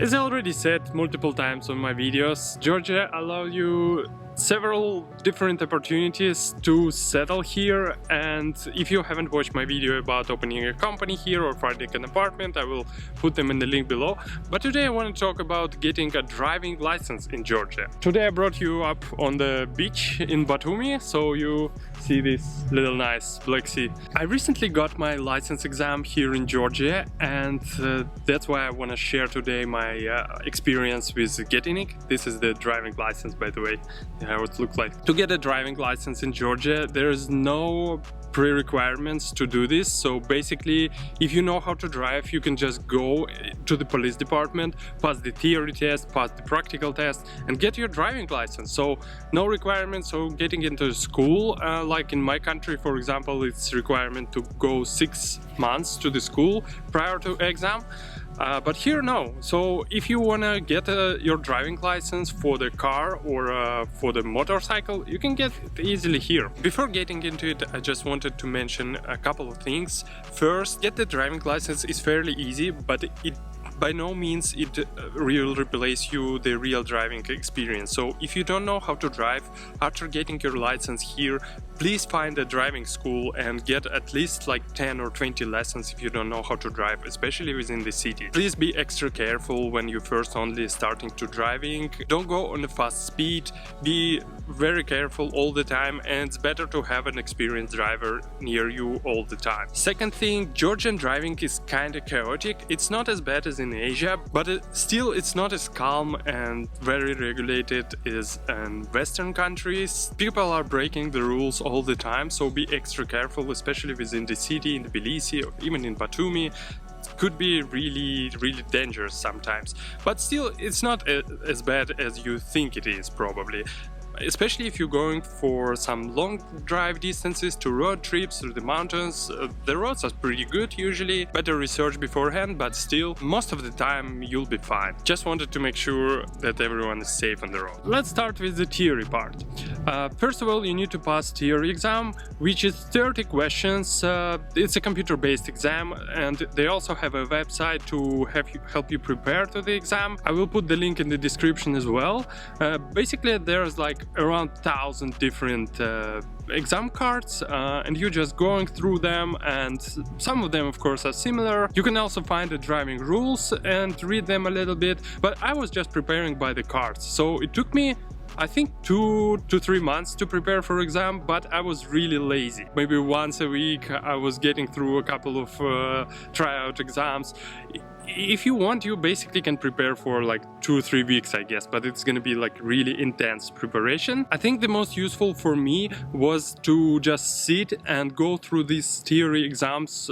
As I already said multiple times on my videos, Georgia allows you several different opportunities to settle here, and if you haven't watched my video about opening a company here or finding an apartment, I will put them in the link below. But today I want to talk about getting a driving license in Georgia. Today I brought you up on the beach in Batumi, so you see this little nice Black Sea. I recently got my license exam here in Georgia, and that's why I want to share today my experience with getting it. This is the driving license, by the way, how it looks like. To get a driving license in Georgia, there is no pre-requirements to do this. So basically, if you know how to drive, you can just go to the police department, pass the theory test, pass the practical test, and get your driving license. So no requirements. So getting into school, like in my country, for example, it's requirement to go 6 months to the school prior to exam. But here, no. So if you want to get your driving license for the car or for the motorcycle, you can get it easily here. Before getting into it, I just wanted to mention a couple of things. First, get the driving license is fairly easy, but it by no means it will replace you the real driving experience. So if you don't know how to drive after getting your license here, please find a driving school and get at least like 10 or 20 lessons if you don't know how to drive, especially within the city. Please be extra careful when you first only starting to driving. Don't go on a fast speed, be very careful all the time, and it's better to have an experienced driver near you all the time. Second thing, Georgian driving is kind of chaotic. It's not as bad as in Asia, but still it's not as calm and very regulated as in Western countries. People are breaking the rules all the time, so be extra careful, especially within the city, in Tbilisi or even in Batumi. It could be really dangerous sometimes, but still it's not as bad as you think it is, probably. Especially if you're going for some long drive distances to road trips through the mountains. The roads are pretty good usually, better research beforehand, but still, most of the time you'll be fine. Just wanted to make sure that everyone is safe on the road. Let's start with the theory part. First of all, you need to pass theory exam, which is 30 questions. It's a computer-based exam, and they also have a website to help you prepare to the exam. I will put the link in the description as well. Basically, there's like around 1,000 different exam cards, and you're just going through them, and some of them of course are similar. You can also find the driving rules and read them a little bit, but I was just preparing by the cards, so it took me I think 2 to 3 months to prepare for exam, but I was really lazy. Maybe once a week I was getting through a couple of tryout exams. If you want, you basically can prepare for like 2 or 3 weeks, I guess, but it's gonna be like really intense preparation. I think the most useful for me was to just sit and go through these theory exams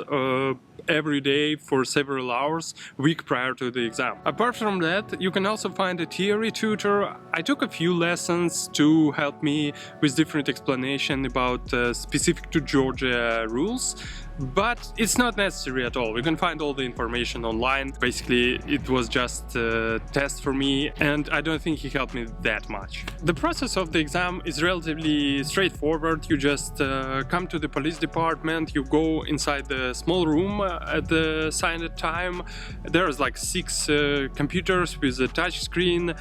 every day for several hours, week prior to the exam. Apart from that, you can also find a theory tutor. I took a few lessons to help me with different explanation about specific to Georgia rules, but it's not necessary at all. You can find all the information online. Basically, it was just a test for me, and I don't think he helped me that much. The process of the exam is relatively straightforward. You just come to the police department, you go inside the small room at the assigned time. There's like 6 computers with a touch screen.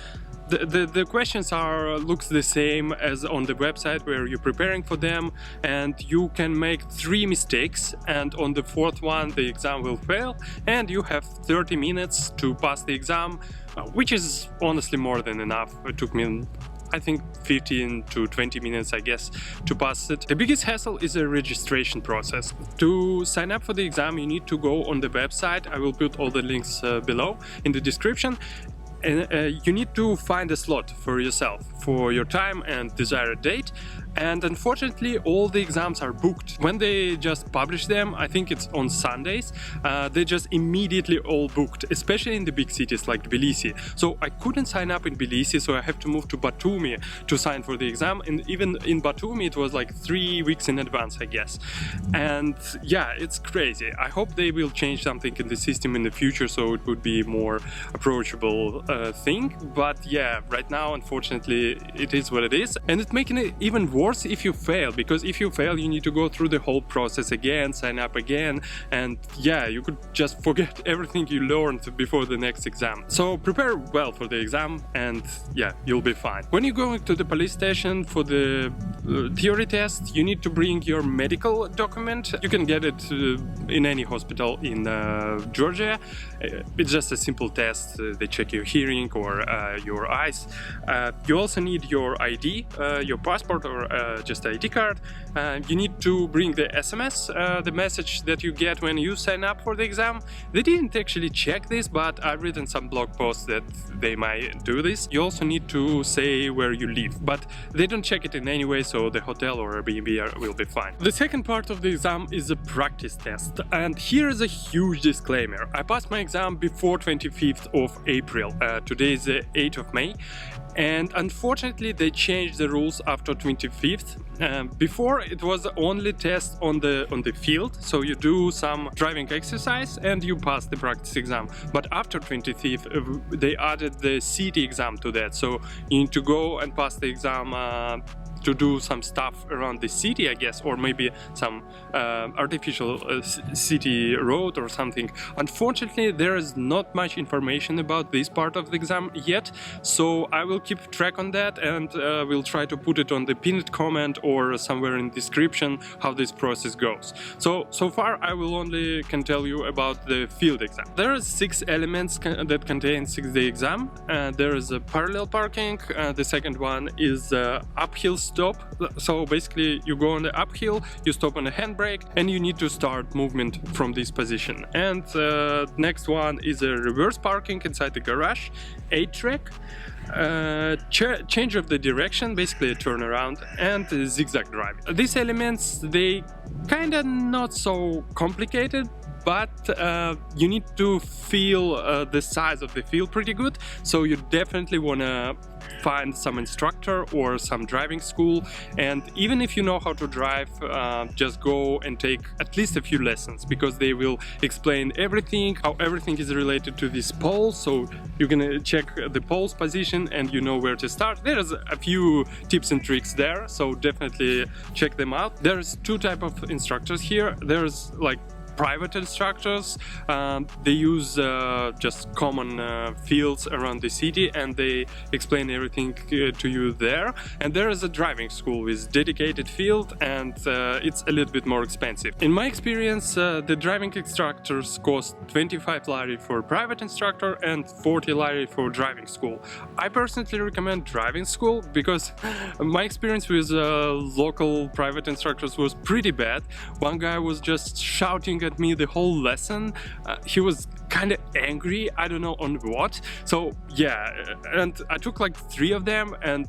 The questions looks the same as on the website where you're preparing for them, and you can make 3 mistakes, and on the 4th one the exam will fail, and you have 30 minutes to pass the exam, which is honestly more than enough. It took me I think 15 to 20 minutes, I guess, to pass it. The biggest hassle is the registration process. To sign up for the exam, you need to go on the website. I will put all the links below in the description. And you need to find a slot for yourself, for your time and desired date. And unfortunately, all the exams are booked. When they just publish them, I think it's on Sundays, they just immediately all booked, especially in the big cities like Tbilisi. So I couldn't sign up in Tbilisi, so I have to move to Batumi to sign for the exam. And even in Batumi, it was like 3 weeks in advance, I guess. And yeah, it's crazy. I hope they will change something in the system in the future, so it would be more approachable thing. But yeah, right now, unfortunately, it is what it is. And it's making it even worse worse if you fail, because if you fail you need to go through the whole process again, sign up again, and yeah, you could just forget everything you learned before the next exam. So prepare well for the exam and yeah, you'll be fine. When you're going to the police station for the theory test, you need to bring your medical document. You can get it in any hospital in Georgia. It's just a simple test. They check your hearing or your eyes. You also need your ID, your passport or just ID card. You need to bring the SMS, the message that you get when you sign up for the exam. They didn't actually check this, but I've written some blog posts that they might do this. You also need to say where you live, but they don't check it in any way, so the hotel or Airbnb will be fine. The second part of the exam is a practice test, and here is a huge disclaimer. I passed my exam before 25th of April. Today is the 8th of May. And unfortunately they changed the rules after 25th. Before it was only test on the field, so you do some driving exercise and you pass the practice exam. But after 25th they added the city exam to that, so you need to go and pass the exam to do some stuff around the city, I guess, or maybe some artificial city road or something. Unfortunately, there is not much information about this part of the exam yet, so I will keep track on that and we'll try to put it on the pinned comment or somewhere in the description how this process goes. So far I will only can tell you about the field exam. There are 6 elements that contains the exam. There is a parallel parking, the second one is uphill stop. So basically you go on the uphill, you stop on the handbrake and you need to start movement from this position. And next one is a reverse parking inside the garage, 8-track, change of the direction, basically a turnaround, and zigzag drive. These elements, they kinda not so complicated, but you need to feel the size of the field pretty good, so you definitely want to find some instructor or some driving school. And even if you know how to drive, just go and take at least a few lessons, because they will explain everything, how everything is related to this pole, so you're gonna check the pole's position and you know where to start. There's a few tips and tricks there, so definitely check them out. There's 2 types of instructors here. There's like private instructors. They use just common fields around the city and they explain everything to you there. And there is a driving school with dedicated field, and it's a little bit more expensive. In my experience, the driving instructors cost 25 lari for private instructor and 40 lari for driving school. I personally recommend driving school because my experience with local private instructors was pretty bad. One guy was just shouting at me the whole lesson. He was kind of angry, I don't know on what. So yeah, and I took like 3 of them and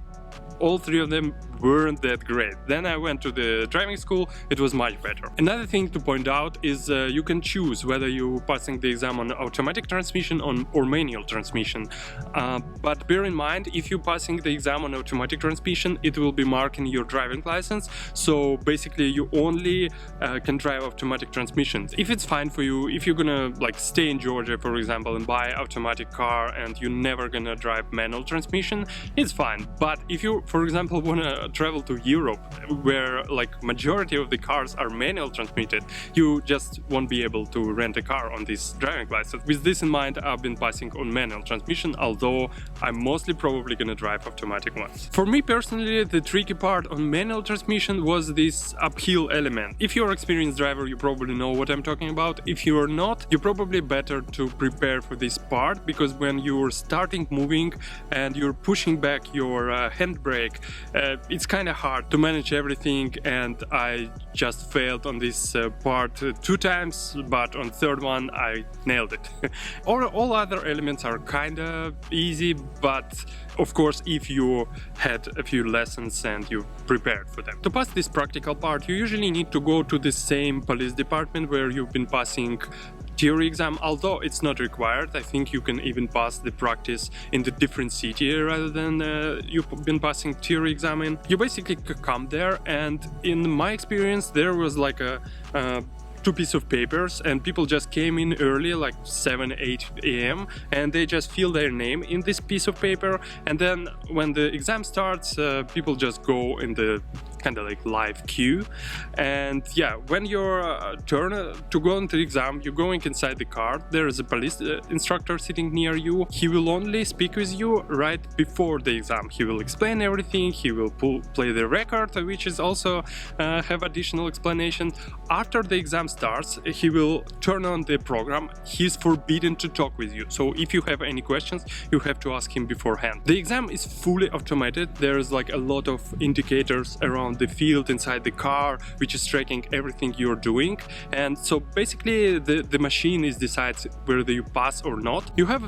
all 3 of them weren't that great. Then I went to the driving school, it was much better. Another thing to point out is you can choose whether you're passing the exam on automatic transmission or manual transmission. But bear in mind, if you're passing the exam on automatic transmission, it will be marked in your driving license. So basically you only can drive automatic transmissions. If it's fine for you, if you're gonna like stay in Georgia, for example, and buy automatic car and you're never gonna drive manual transmission, it's fine. But if you, for example, wanna travel to Europe, where like majority of the cars are manual transmitted, you just won't be able to rent a car on this driving license. With this in mind, I've been passing on manual transmission, although I'm mostly probably gonna drive automatic ones. For me personally, the tricky part on manual transmission was this uphill element. If you're an experienced driver, you probably know what I'm talking about. If you're not, you're probably better to prepare for this part, because when you're starting moving and you're pushing back your handbrake, it's kind of hard to manage everything, and I just failed on this part 2 times, but on 3rd one I nailed it. All other elements are kind of easy, but of course if you had a few lessons and you prepared for them. To pass this practical part, you usually need to go to the same police department where you've been passing theory exam, although it's not required. I think you can even pass the practice in the different city rather than you've been passing theory exam in. You basically come there, and in my experience there was like a 2 pieces of papers, and people just came in early, like 7-8 a.m. and they just fill their name in this piece of paper, and then when the exam starts, people just go in the kind of like live queue. And yeah, when your turn to go into the exam, you're going inside the car. There is a police instructor sitting near you. He will only speak with you right before the exam. He will explain everything. He will play the record, which is also have additional explanation. After the exam starts, he will turn on the program. He's forbidden to talk with you. So if you have any questions, you have to ask him beforehand. The exam is fully automated. There's like a lot of indicators around the field inside the car, which is tracking everything you're doing. And so basically the machine decides whether you pass or not. You have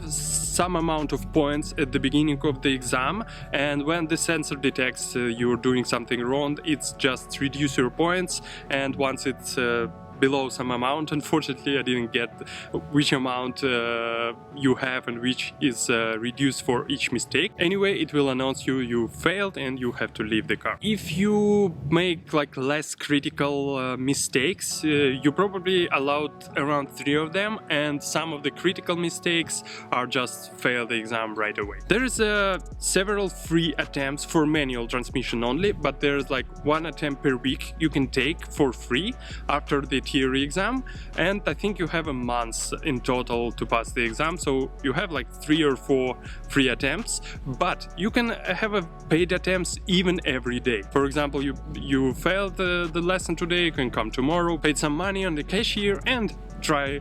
some amount of points at the beginning of the exam, and when the sensor detects you're doing something wrong, it's just reduce your points, and once it's below some amount, unfortunately I didn't get which amount you have and which is reduced for each mistake. Anyway, it will announce you failed and you have to leave the car. If you make like less critical mistakes, you probably allowed around 3 of them, and some of the critical mistakes are just fail the exam right away. There is several free attempts for manual transmission only, but there's like 1 attempt per week you can take for free after the theory exam, and I think you have a month in total to pass the exam, so you have like 3 or 4 free attempts, but you can have a paid attempts even every day. For example, you failed the lesson today, you can come tomorrow, pay some money on the cashier and try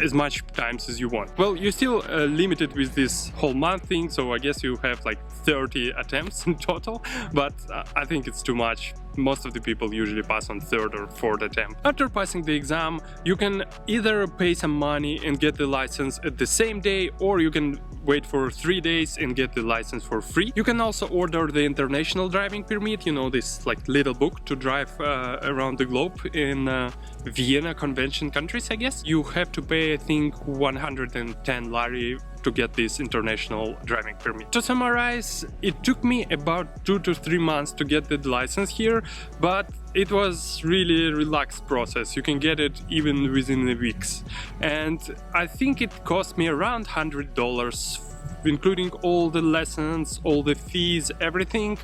as much times as you want. Well, you're still limited with this whole month thing, so I guess you have like 30 attempts in total, but I think it's too much. Most of the people usually pass on 3rd or 4th attempt. After passing the exam, you can either pay some money and get the license at the same day, or you can wait for 3 days and get the license for free. You can also order the international driving permit, you know, this like little book to drive around the globe in Vienna convention countries, I guess. You have to pay, I think, 110 lari to get this international driving permit. To summarize, it took me about 2 to 3 months to get the license here, but it was really a relaxed process. You can get it even within the weeks. And I think it cost me around $100, including all the lessons, all the fees, everything,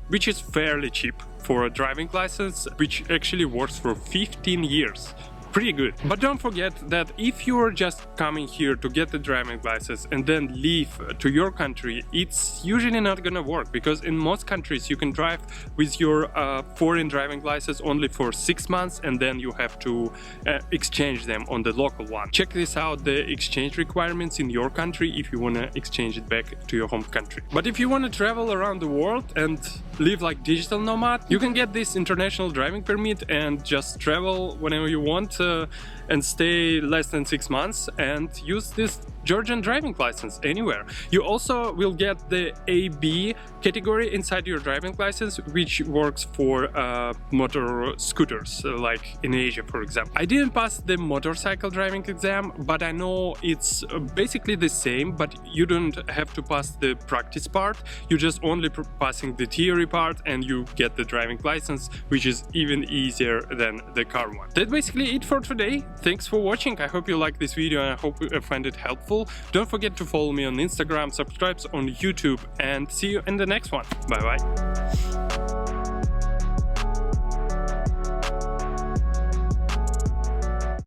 which is fairly cheap for a driving license, which actually works for 15 years. Pretty good. But don't forget that if you're just coming here to get the driving license and then leave to your country, it's usually not gonna work, because in most countries you can drive with your foreign driving license only for 6 months, and then you have to exchange them on the local one. Check this out, the exchange requirements in your country if you want to exchange it back to your home country. But if you want to travel around the world and live like digital nomad, you can get this international driving permit and just travel whenever you want and stay less than 6 months and use this Georgian driving license anywhere. You also will get the AB category inside your driving license, which works for motor scooters, like in Asia, for example. I didn't pass the motorcycle driving exam, but I know it's basically the same, but you don't have to pass the practice part. You're just only passing the theory part and you get the driving license, which is even easier than the car one. That's basically it for today. Thanks for watching. I hope you liked this video and I hope you find it helpful. Don't forget to follow me on Instagram, subscribe on YouTube, and see you in the next one. Bye bye.